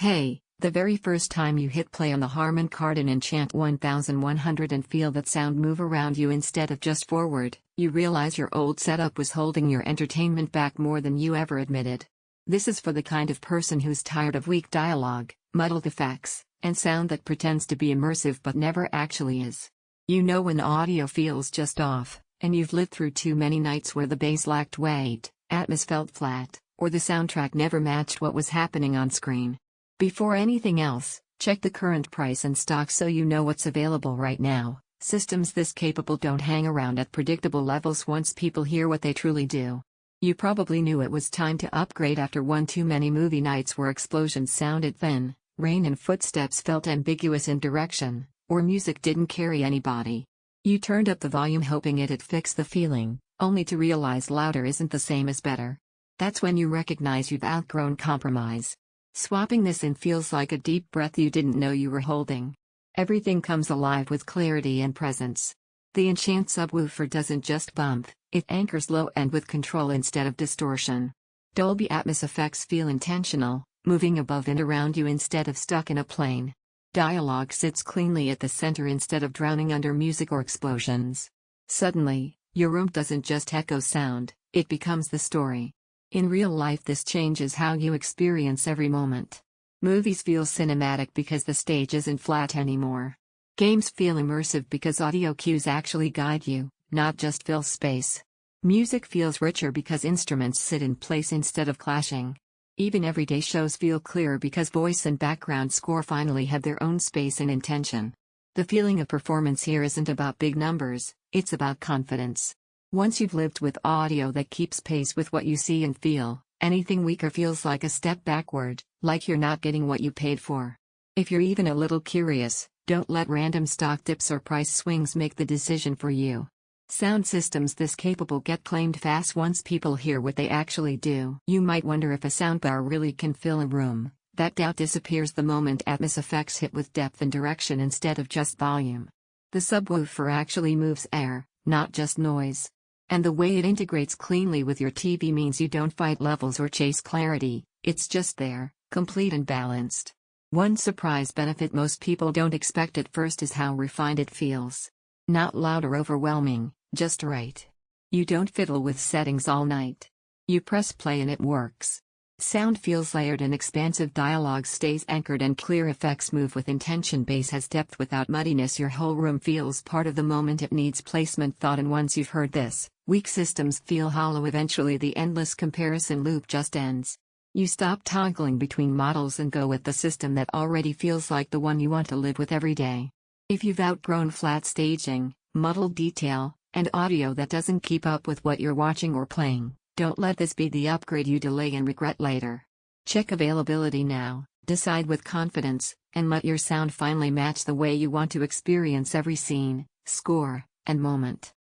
Hey, the very first time you hit play on the Harman-Kardon Enchant-1100 and feel that sound move around you instead of just forward, you realize your old setup was holding your entertainment back more than you ever admitted. This is for the kind of person who's tired of weak dialogue, muddled effects, and sound that pretends to be immersive but never actually is. You know when audio feels just off, and you've lived through too many nights where the bass lacked weight, Atmos felt flat, or the soundtrack never matched what was happening on screen. Before anything else, check the current price and stock so you know what's available right now. Systems this capable don't hang around at predictable levels once people hear what they truly do. You probably knew it was time to upgrade after one too many movie nights where explosions sounded thin, rain and footsteps felt ambiguous in direction, or music didn't carry anybody. You turned up the volume hoping it'd fix the feeling, only to realize louder isn't the same as better. That's when you recognize you've outgrown compromise. Swapping this in feels like a deep breath you didn't know you were holding. Everything comes alive with clarity and presence. The Enchant Subwoofer doesn't just bump, it anchors low end with control instead of distortion. Dolby Atmos effects feel intentional, moving above and around you instead of stuck in a plane. Dialogue sits cleanly at the center instead of drowning under music or explosions. Suddenly, your room doesn't just echo sound, it becomes the story. In real life, this changes how you experience every moment. Movies feel cinematic because the stage isn't flat anymore. Games feel immersive because audio cues actually guide you, not just fill space. Music feels richer because instruments sit in place instead of clashing. Even everyday shows feel clearer because voice and background score finally have their own space and intention. The feeling of performance here isn't about big numbers, it's about confidence. Once you've lived with audio that keeps pace with what you see and feel, anything weaker feels like a step backward, like you're not getting what you paid for. If you're even a little curious, don't let random stock dips or price swings make the decision for you. Sound systems this capable get claimed fast once people hear what they actually do. You might wonder if a soundbar really can fill a room. That doubt disappears the moment Atmos effects hit with depth and direction instead of just volume. The subwoofer actually moves air, not just noise. And the way it integrates cleanly with your TV means you don't fight levels or chase clarity, it's just there, complete and balanced. One surprise benefit most people don't expect at first is how refined it feels. Not loud or overwhelming, just right. You don't fiddle with settings all night. You press play and it works. Sound feels layered and expansive, dialogue stays anchored and clear, effects move with intention, bass has depth without muddiness, your whole room feels part of the moment, it needs placement, thought, and once you've heard this, weak systems feel hollow. Eventually the endless comparison loop just ends. You stop toggling between models and go with the system that already feels like the one you want to live with every day. If you've outgrown flat staging, muddled detail, and audio that doesn't keep up with what you're watching or playing, don't let this be the upgrade you delay and regret later. Check availability now, decide with confidence, and let your sound finally match the way you want to experience every scene, score, and moment.